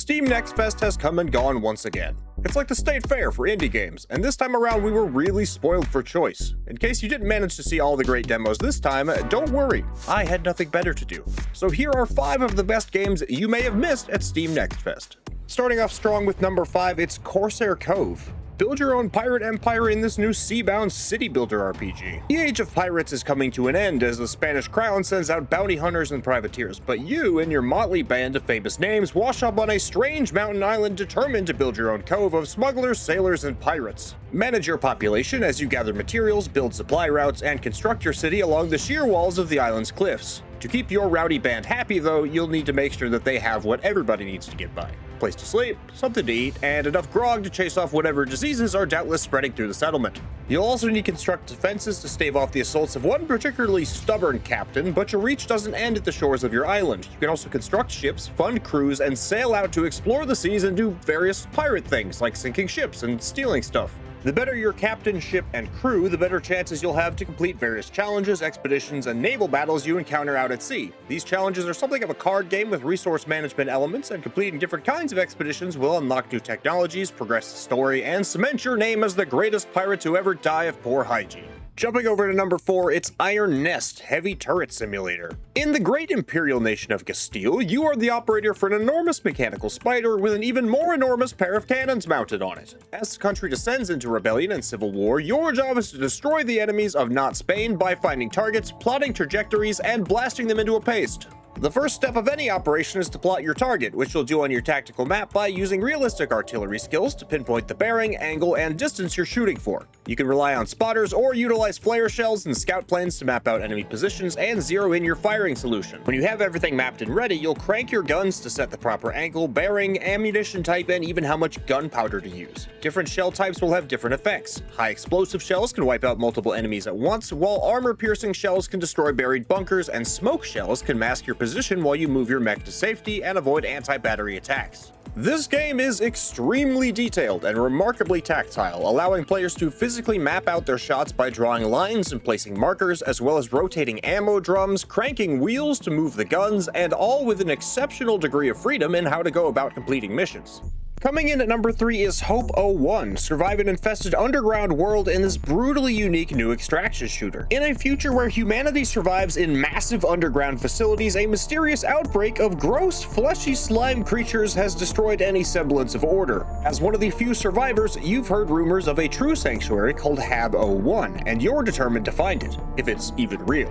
Steam Next Fest has come and gone once again. It's like the state fair for indie games, and this time around we were really spoiled for choice. In case you didn't manage to see all the great demos this time, don't worry, I had nothing better to do. So here are 5 of the best games you may have missed at Steam Next Fest. Starting off strong with number 5, it's Corsair Cove. Build your own pirate empire in this new sea-bound city builder RPG. The age of pirates is coming to an end as the Spanish crown sends out bounty hunters and privateers, but you and your motley band of famous names wash up on a strange mountain island determined to build your own cove of smugglers, sailors, and pirates. Manage your population as you gather materials, build supply routes, and construct your city along the sheer walls of the island's cliffs. To keep your rowdy band happy, though, you'll need to make sure that they have what everybody needs to get by. Place to sleep, something to eat, and enough grog to chase off whatever diseases are doubtless spreading through the settlement. You'll also need to construct defenses to stave off the assaults of one particularly stubborn captain, but your reach doesn't end at the shores of your island. You can also construct ships, fund crews, and sail out to explore the seas and do various pirate things, like sinking ships and stealing stuff. The better your captain, ship, and crew, the better chances you'll have to complete various challenges, expeditions, and naval battles you encounter out at sea. These challenges are something of a card game with resource management elements, and completing different kinds of expeditions will unlock new technologies, progress the story, and cement your name as the greatest pirate to ever die of poor hygiene. Jumping over to number 4, it's Iron Nest Heavy Turret Simulator. In the great imperial nation of Castile, you are the operator for an enormous mechanical spider with an even more enormous pair of cannons mounted on it. As the country descends into rebellion and civil war, your job is to destroy the enemies of not Spain by finding targets, plotting trajectories, and blasting them into a paste. The first step of any operation is to plot your target, which you'll do on your tactical map by using realistic artillery skills to pinpoint the bearing, angle, and distance you're shooting for. You can rely on spotters or utilize flare shells and scout planes to map out enemy positions and zero in your firing solution. When you have everything mapped and ready, you'll crank your guns to set the proper angle, bearing, ammunition type, and even how much gunpowder to use. Different shell types will have different effects. High explosive shells can wipe out multiple enemies at once, while armor-piercing shells can destroy buried bunkers, and smoke shells can mask your position while you move your mech to safety and avoid anti-battery attacks. This game is extremely detailed and remarkably tactile, allowing players to physically map out their shots by drawing lines and placing markers, as well as rotating ammo drums, cranking wheels to move the guns, and all with an exceptional degree of freedom in how to go about completing missions. Coming in at number 3 is Hope 01, survive an infested underground world in this brutally unique new extraction shooter. In a future where humanity survives in massive underground facilities, a mysterious outbreak of gross, fleshy slime creatures has destroyed any semblance of order. As one of the few survivors, you've heard rumors of a true sanctuary called Hab-01, and you're determined to find it, if it's even real.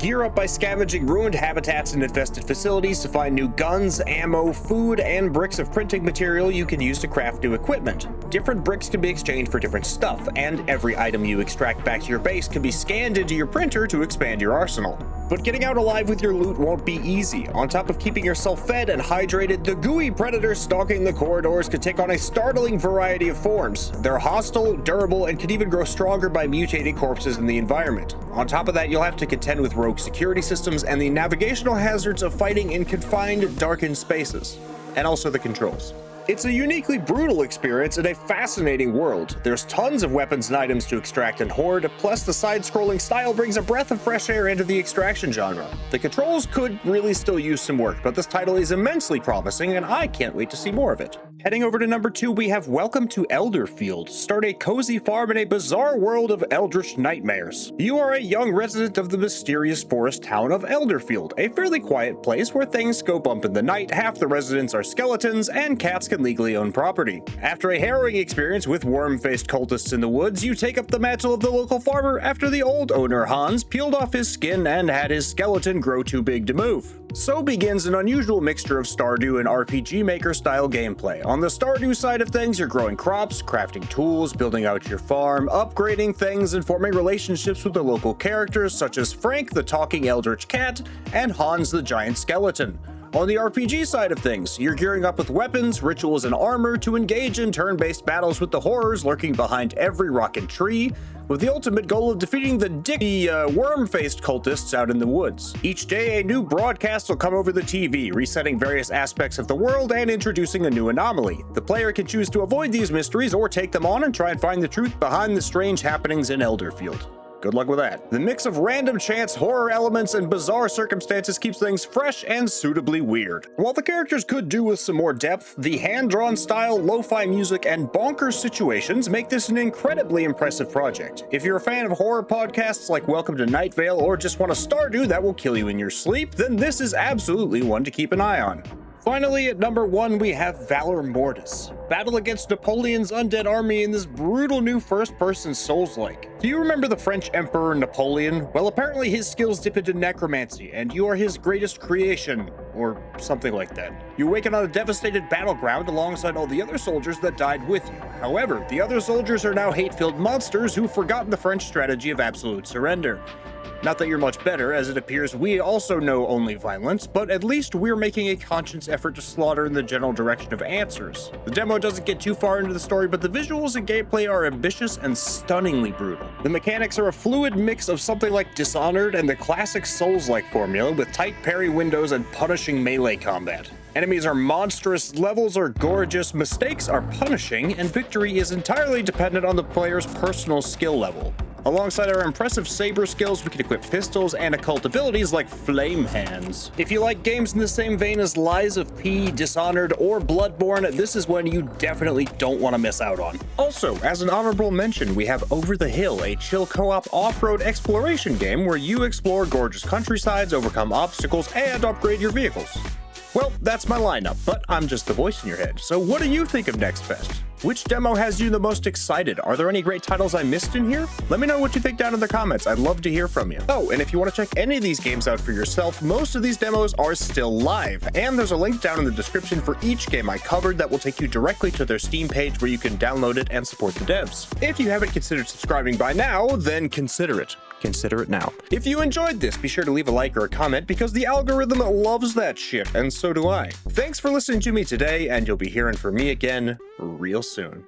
Gear up by scavenging ruined habitats and infested facilities to find new guns, ammo, food, and bricks of printing material you can use to craft new equipment. Different bricks can be exchanged for different stuff, and every item you extract back to your base can be scanned into your printer to expand your arsenal. But getting out alive with your loot won't be easy. On top of keeping yourself fed and hydrated, the gooey predators stalking the corridors can take on a startling variety of forms. They're hostile, durable, and can even grow stronger by mutating corpses in the environment. On top of that, you'll have to contend with rogue security systems and the navigational hazards of fighting in confined, darkened spaces. And also the controls. It's a uniquely brutal experience in a fascinating world. There's tons of weapons and items to extract and hoard, plus the side-scrolling style brings a breath of fresh air into the extraction genre. The controls could really still use some work, but this title is immensely promising, and I can't wait to see more of it. Heading over to number 2, we have Welcome to Elderfield. Start a cozy farm in a bizarre world of eldritch nightmares. You are a young resident of the mysterious forest town of Elderfield, a fairly quiet place where things go bump in the night, half the residents are skeletons, and cats can legally own property. After a harrowing experience with worm-faced cultists in the woods, you take up the mantle of the local farmer after the old owner Hans peeled off his skin and had his skeleton grow too big to move. So begins an unusual mixture of Stardew and RPG Maker style gameplay. On the Stardew side of things, you're growing crops, crafting tools, building out your farm, upgrading things, and forming relationships with the local characters such as Frank the talking eldritch cat and Hans the giant skeleton. On the RPG side of things, you're gearing up with weapons, rituals, and armor to engage in turn-based battles with the horrors lurking behind every rock and tree, with the ultimate goal of defeating the worm-faced cultists out in the woods. Each day, a new broadcast will come over the TV, resetting various aspects of the world and introducing a new anomaly. The player can choose to avoid these mysteries or take them on and try and find the truth behind the strange happenings in Elderfield. Good luck with that. The mix of random chance, horror elements, and bizarre circumstances keeps things fresh and suitably weird. While the characters could do with some more depth, the hand-drawn style, lo-fi music, and bonkers situations make this an incredibly impressive project. If you're a fan of horror podcasts like Welcome to Night Vale or just want a Stardew that will kill you in your sleep, then this is absolutely one to keep an eye on. Finally, at number 1, we have Valor Mortis. Battle against Napoleon's undead army in this brutal new first-person Souls-like. Do you remember the French Emperor Napoleon? Well, apparently his skills dip into necromancy, and you are his greatest creation, or something like that. You awaken on a devastated battleground alongside all the other soldiers that died with you. However, the other soldiers are now hate-filled monsters who've forgotten the French strategy of absolute surrender. Not that you're much better, as it appears we also know only violence, but at least we're making a conscious effort to slaughter in the general direction of answers. The demo doesn't get too far into the story, but the visuals and gameplay are ambitious and stunningly brutal. The mechanics are a fluid mix of something like Dishonored and the classic Souls-like formula, with tight parry windows and punishing melee combat. Enemies are monstrous, levels are gorgeous, mistakes are punishing, and victory is entirely dependent on the player's personal skill level. Alongside our impressive saber skills, we can equip pistols and occult abilities like Flame Hands. If you like games in the same vein as Lies of P, Dishonored, or Bloodborne, this is one you definitely don't want to miss out on. Also, as an honorable mention, we have Over the Hill, a chill co-op off-road exploration game where you explore gorgeous countrysides, overcome obstacles, and upgrade your vehicles. Well, that's my lineup, but I'm just the voice in your head, so what do you think of Next Fest? Which demo has you the most excited? Are there any great titles I missed in here? Let me know what you think down in the comments. I'd love to hear from you. Oh, and if you want to check any of these games out for yourself, most of these demos are still live, and there's a link down in the description for each game I covered that will take you directly to their Steam page where you can download it and support the devs. If you haven't considered subscribing by now, then consider it. Consider it now. If you enjoyed this, be sure to leave a like or a comment because the algorithm loves that shit, and so do I. Thanks for listening to me today, and you'll be hearing from me again real soon.